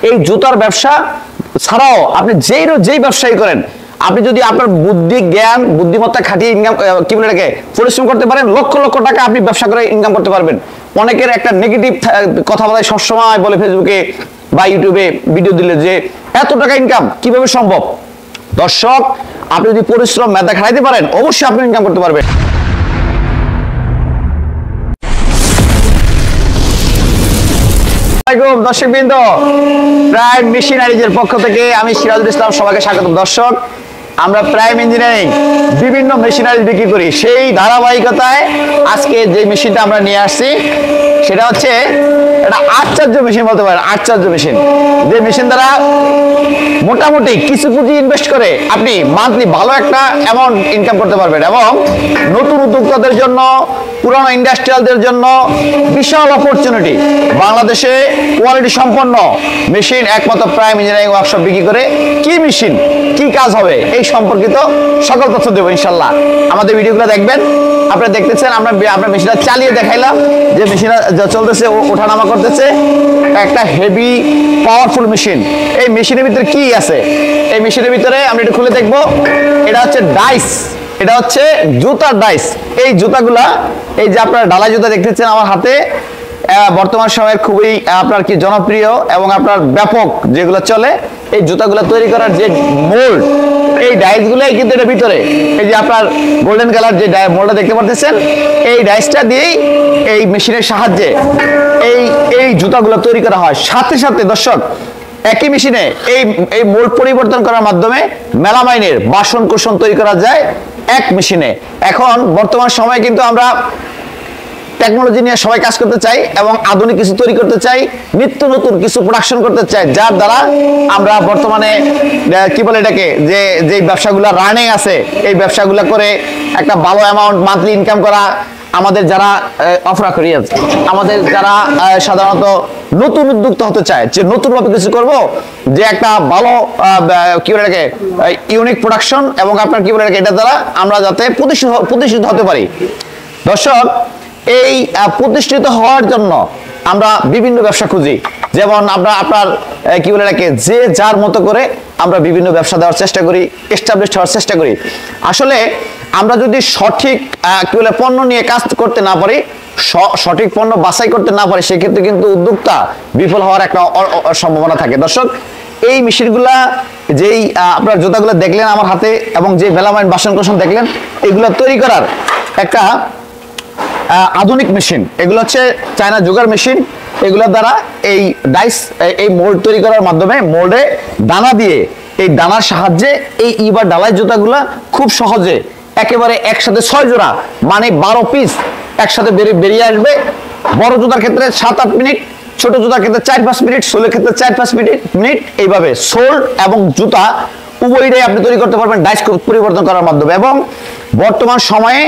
এই জুতার ব্যবসা ছাড়াও আপনি যেই ব্যবসায়ী করেন, আপনি যদি আপনার বুদ্ধি জ্ঞান বুদ্ধিমত্তা খাটিয়ে ইনকাম কি বলে এটাকে পরিশ্রম করতে পারেন, লক্ষ লক্ষ টাকা আপনি ব্যবসা করে ইনকাম করতে পারবেন। অনেকের একটা নেগেটিভ কথাবার্তা সবসময় বলে ফেসবুকে বা ইউটিউবে ভিডিও দিলে যে এত টাকা ইনকাম কিভাবে সম্ভব। দর্শক, আপনি যদি পরিশ্রম মেধা খাটাইতে পারেন অবশ্যই আপনি ইনকাম করতে পারবেন। দর্শকবৃন্দ, প্রাইম মেশিনারিজের পক্ষ থেকে আমি সিরাজুল ইসলাম সবাইকে স্বাগত। দর্শক, আমরা প্রাইম ইঞ্জিনিয়ারিং বিভিন্ন মেশিনারি বিক্রি করি, সেই ধারাবাহিকতায় আজকে যে মেশিনটা আমরা নিয়ে আসছি সেটা হচ্ছে একটা আশ্চর্য মেশিন বলতে পারেন। আশ্চর্য মেশিন, যে মেশিন দ্বারা মোটামুটি কিছু পুঁজি ইনভেস্ট করে আপনি মান্থলি ভালো একটা অ্যামাউন্ট ইনকাম করতে পারবেন, এবং নতুন উদ্যোক্তাদের জন্য, পুরানো ইন্ডাস্ট্রিয়ালদের জন্য বিশাল অপরচুনিটি। বাংলাদেশে কোয়ালিটি সম্পন্ন মেশিন একমাত্র প্রাইম ইঞ্জিনিয়ারিং ওয়ার্কশপ বিক্রি করে। কি মেশিন, কি কাজ হবে এই সম্পর্কিত সকল তথ্য দেবো ইনশাল্লাহ। আমাদের ভিডিওগুলো দেখবেন। আপনারা দেখতেছেন আমরা মেশিনটা চালিয়ে দেখাইলাম যে মেশিনটা চলতেছে, ওঠানামা করতেছে, একটা হেভি পাওয়ারফুল মেশিন। এই মেশিনের ভিতরে কি আছে, এই মেশিনের ভিতরে আমরা একটু খুলে দেখবো। এটা হচ্ছে ডাইস, এটা হচ্ছে জুতার ডাইস। এই জুতাগুলা, এই যে আপনার ঢালাই জুতা দেখতেছেন আমার হাতে, বর্তমান সময়ের খুবই আপনার কি জনপ্রিয় এবং আপনার ব্যাপক যেগুলো চলে, এই জুতাগুলো তৈরি করার যে মোল্ড, এই ডাইসগুলোই কিন্তু এর ভিতরে, এই যে আপনার গোল্ডেন কালার যে মোল্ডটা দেখতে পাচ্ছেন, এই ডাইসটা দিয়েই এই মেশিনের সাহায্যে এই জুতাগুলো তৈরি করা হয়। সাথে সাথে দর্শক, একই মেশিনে এই মোল্ড পরিবর্তন করার মাধ্যমে মেলামাইনের বাসন কোসন তৈরি করা যায় এক মেশিনে। এখন বর্তমান সময়ে কিন্তু আমরা টেকনোলজি নিয়ে সবাই কাজ করতে চাই এবং আধুনিক কিছু তৈরি করতে চাই, নিত্য নতুন কিছু প্রোডাকশন করতে চাই, যার দ্বারা আমরা বর্তমানে কি বলে এটাকে, যে ব্যবসাগুলো রানিং আছে এই ব্যবসাগুলো করে একটা ভালো অ্যামাউন্ট মান্থলি ইনকাম করা। আমাদের যারা অফার করি, আমাদের যারা সাধারণত নতুন উদ্যোক্তা হতে চায়, যে নতুনভাবে কিছু করব, যে একটা ভালো কি বলে এটাকে ইউনিক প্রোডাকশন এবং আপনার কি বলে এটাকে, এটা দ্বারা আমরা যাতে প্রতিষ্ঠিত হতে পারি। দর্শক, এই প্রতিষ্ঠিত হওয়ার জন্য আমরা বিভিন্ন ব্যবসা খুঁজি। যেমন আমরা আপনার কি বলে এটাকে, যে যার মতো করে আমরা বিভিন্ন ব্যবসা দেওয়ার চেষ্টা করি, এস্টাবলিশ হওয়ার চেষ্টা করি। আসলে আমরা যদি সঠিক কি বলে পণ্য নিয়ে কাজ করতে না পারি, সঠিক পণ্য বাছাই করতে না পারি, সেক্ষেত্রে কিন্তু উদ্যোক্তা বিফল হওয়ার একটা সম্ভাবনা থাকে। দর্শক, এই মেশিনগুলা, যেই আপনার জুতাগুলো দেখলেন আমার হাতে এবং যে মেলামাইন বাসন কোসন দেখলেন, এগুলো তৈরি করার একটা আধুনিক মেশিন। এগুলো হচ্ছে চায়না জুগার মেশিন। এগুলোর দ্বারা এই ডাইস, এই মোল্ড তৈরি করার মাধ্যমে মোল্ডে দানা দিয়ে, এই দানার সাহায্যে এই ইবার ডালাই জুতাগুলা খুব সহজে একেবারে একসাথে 6 জোড়া মানে 12 পিস একসাথে বেরিয়ে আসবে। বড় জুতার ক্ষেত্রে 7-8 মিনিট, ছোট জুতার ক্ষেত্রে 4-5 মিনিট, সোলের ক্ষেত্রে 4-5 মিনিট। এইভাবে সোল এবং জুতা উভয়টাই আপনি তৈরি করতে পারবেন ডাইস পরিবর্তন করার মাধ্যমে। এবং বর্তমান সময়ে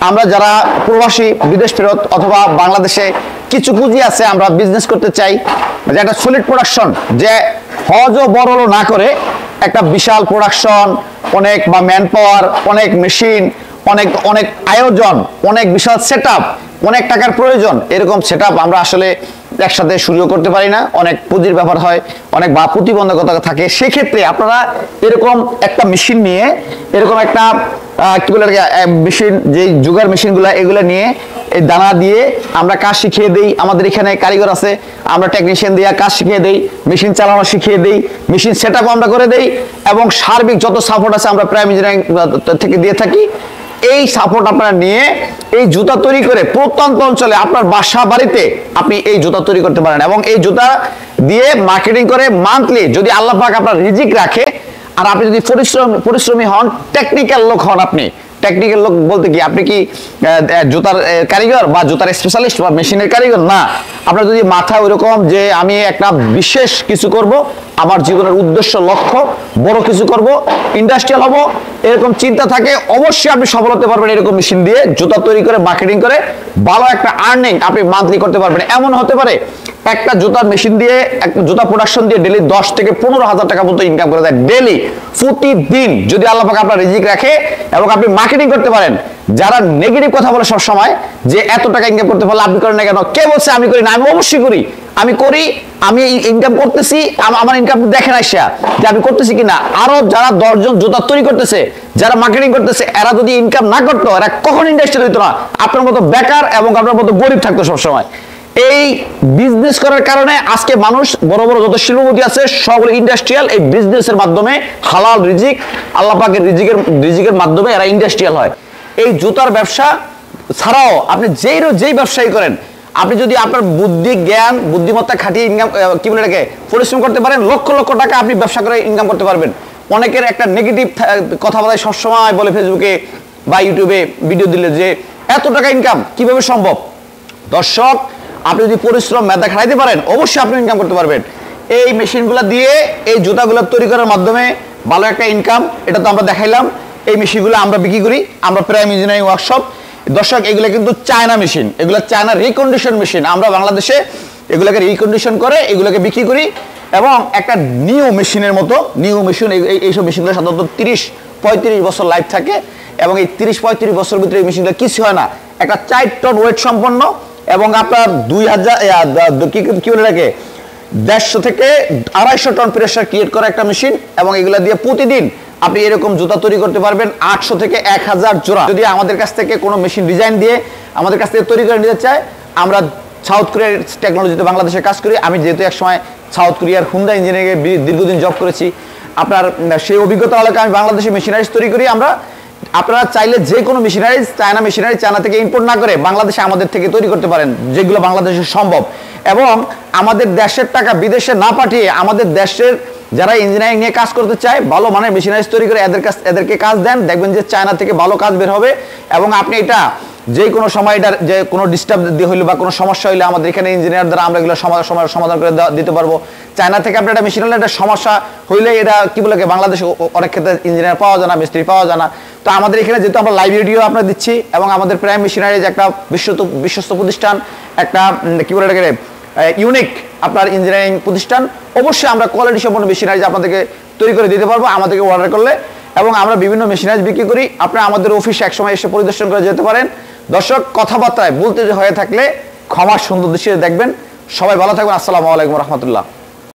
আমরা যারা প্রবাসী, বিদেশ ফেরত অথবা বাংলাদেশে কিছু পুঁজি আছে, আমরা বিজনেস করতে চাই, যে একটা সলিড প্রোডাকশন, যে হজ ও বড় না করে একটা বিশাল প্রোডাকশন, অনেক বা ম্যান পাওয়ার, অনেক মেশিন, অনেক আয়োজন, অনেক বিশাল সেটআপ, অনেক টাকার প্রয়োজন। এরকম সেটআপ আমরা আসলে একসাথে শুরু করতে পারি না, অনেক পুঁজির ব্যাপার হয়, অনেক বা প্রতিবন্ধকতা থাকে। সেক্ষেত্রে আপনারা এরকম একটা মেশিন নিয়ে, এরকম একটা কি বলে মেশিন, যে জুগার মেশিনগুলো, এগুলো নিয়ে এই দানা দিয়ে আমরা কাজ শিখিয়ে দিই। আমাদের এখানে কারিগর আছে, আমরা টেকনিশিয়ান দিয়ে কাজ শিখিয়ে দিই, মেশিন চালানো শিখিয়ে দিই, মেশিন সেটআপ আমরা করে দেই, এবং সার্বিক যত সাপোর্ট আছে আমরা প্রাইম ইঞ্জিনিয়ারিং থেকে দিয়ে থাকি। এই সাপোর্ট আপনারা নিয়ে এই জুতা তৈরি করে প্রত্যন্ত অঞ্চলে আপনার বাসা বাড়িতে আপনি এই জুতা তৈরি করতে পারেন, এবং এই জুতা দিয়ে মার্কেটিং করে মান্থলি, যদি আল্লাহ পাক আপনার রিজিক রাখে, আর আপনি যদি পরিশ্রমী হন, টেকনিক্যাল লোক হন, আপনি টেকনিক্যাল লোক বলতে কি, আপনি কি জুতার কারিগর বা জুতার স্পেশালিস্ট বা মেশিনের কারিগর না, আপনার যদি মাথা ওইরকম যে আমি একটা বিশেষ কিছু করব, আমার জীবনের উদ্দেশ্য লক্ষ্য বড় কিছু করব, ইন্ডাস্ট্রিয়াল হব, এরকম চিন্তা থাকে, অবশ্যই আপনি সফল হতে পারবেন। এরকম মেশিন দিয়ে জুতা তৈরি করে মার্কেটিং করে ভালো একটা আর্নিং আপনি মান্থলি করতে পারবেন। এমন হতে পারে একটা জুতার মেশিন দিয়ে, একটা জুতা প্রোডাকশন দিয়ে ডেলি 10 থেকে 15,000 টাকা পর্যন্ত ইনকাম করে দেয় ডেলি, প্রতিদিন, যদি আল্লাহ পাক আপনার রিজিক রাখে এবং আপনি মার্কেটিং করতে পারেন। যারা নেগেটিভ কথা বলে সব সময় যে এত টাকা ইনকাম করতে পারলে আপনি করেন না কেন, কে বলছে আমি করি না, আমি অবশ্যই করি। আমি করি, আমি ইনকাম করতেছি, আমার ইনকাম দেখেন আসা যে আমি করতেছি কিনা। আরো যারা 10 জন জুতা তৈরি করতেছে, যারা মার্কেটিং করতেছে, এরা যদি ইনকাম না করতো এরা কখন ইন্ডাস্ট্রি হইতো না। আপনার মতো বেকার এবং আপনার মতো গরিব থাকতো সবসময়। এই বিজনেস করার কারণে আজকে মানুষ বড় বড় যত শিল্পপতি আছে সবগুলো ইন্ডাস্ট্রিয়াল। এই বিজনেসের মাধ্যমে হালাল রিজিক, আল্লাহ পাকের রিজিকের মাধ্যমে এরা ইন্ডাস্ট্রিয়াল হয়। এই জুতার ব্যবসা ছাড়াও আপনি যেই ব্যবসায়ী করেন, আপনি যদি আপনার বুদ্ধি জ্ঞান বুদ্ধিমত্তা খাটিয়ে ইনকাম কি বলে এটাকে পরিশ্রম করতে পারেন, লক্ষ লক্ষ টাকা আপনি ব্যবসা করে ইনকাম করতে পারবেন। অনেকের একটা নেগেটিভ কথাবার্তা সবসময় বলে ফেসবুকে বা ইউটিউবে ভিডিও দিলে যে এত টাকা ইনকাম কিভাবে সম্ভব। দর্শক, আপনি যদি পরিশ্রম মেধা খাটাইতে পারেন অবশ্যই আপনি ইনকাম করতে পারবেন। এই মেশিনগুলো দিয়ে এই জুতাগুলো তৈরি করার মাধ্যমে ভালো একটা ইনকাম, এটা তো আমরা দেখাইলাম। এই মেশিনগুলো আমরা বিক্রি করি, আমরা প্রাইম ইঞ্জিনিয়ারিং ওয়ার্কশপ। দর্শক, এগুলো কিন্তু চায়না মেশিন, এগুলো চায়না রিকন্ডিশন মেশিন। আমরা বাংলাদেশে এগুলোকে রিকন্ডিশন করে এগুলোকে বিক্রি করি এবং একটা নিউ মেশিনের মতো নিউ মেশিন। এইসব মেশিনগুলো সাধারণত 30-35 বছর লাইফ থাকে এবং এই 30-35 বছর ভিতরে এই মেশিনগুলো কিছু হয় না। একটা 4 টন ওয়েট সম্পন্ন এবং আপনার 2000 কি বলে রাখে 150 থেকে 250 টন প্রেসার ক্রিয়েট করা একটা মেশিন। এবং এগুলা দিয়ে প্রতিদিন আপনি এরকম জুতা তৈরি করতে পারবেন 800 থেকে 1000 জোড়া। যদি আমাদের কাছ থেকে কোনো মেশিন ডিজাইন দিয়ে আমাদের কাছ থেকে তৈরি করে নিতে চায়, আমরা সাউথ কোরিয়ার টেকনোলজিতে বাংলাদেশে কাজ করি। আমি যেহেতু একসময় সাউথ কোরিয়ার হুন্ডা ইঞ্জিনিয়ারিংয়ে দীর্ঘদিন জব করেছি, আপনার সেই অভিজ্ঞতা এলাকায় আমি বাংলাদেশে মেশিনারিজ তৈরি করি। আপনারা চাইলে যে কোনো মেশিনারিজ, চায়না মেশিনারি চায়না থেকে ইম্পোর্ট না করে বাংলাদেশে আমাদের থেকে তৈরি করতে পারেন, যেগুলো বাংলাদেশে সম্ভব। এবং আমাদের দেশের টাকা বিদেশে না পাঠিয়ে আমাদের দেশের যারা ইঞ্জিনিয়ারিং নিয়ে কাজ করতে চায় ভালো মানের মেশিনারিজ তৈরি করে এদেরকে কাজ দেন, দেখবেন যে চায়না থেকে ভালো কাজ বের হবে। এবং আপনি এটা যে কোনো সময় এটার যে কোনো ডিস্টার্ব হইলে বা কোনো সমস্যা হইলে আমাদের এখানে ইঞ্জিনিয়ার দ্বারা আমরা এগুলো সমাধান করে দিতে পারবো। চায়না থেকে আপনার একটা মেশিন হলে একটা সমস্যা হইলে এটা কি বলে বাংলাদেশে অনেক ক্ষেত্রে ইঞ্জিনিয়ার পাওয়া যায় না, মিস্ত্রি পাওয়া যায় না। তো আমাদের এখানে যেহেতু আমরা লাইভ ভিডিও আপনার দিচ্ছি এবং আমাদের প্রাইম মেশিনারিজ একটা বিশ্বস্ত প্রতিষ্ঠান, একটা কি বলে এটাকে ইউনিক আপনার ইঞ্জিনিয়ারিং প্রতিষ্ঠান, অবশ্যই আমরা কোয়ালিটি সম্পন্ন মেশিনারিজ আপনাদেরকে তৈরি করে দিতে পারবো আমাদেরকে অর্ডার করলে। এবং আমরা বিভিন্ন মেশিনারিজ বিক্রি করি। আপনারা আমাদের অফিসে একসময় এসে পরিদর্শন করে যেতে পারেন। দর্শক, কথাবার্তায় বলতে হয়ে থাকলে ক্ষমার সুন্দর দৃশ্যে দেখবেন। সবাই ভালো থাকবেন। আসসালামু আলাইকুম রহমতুল্লাহ।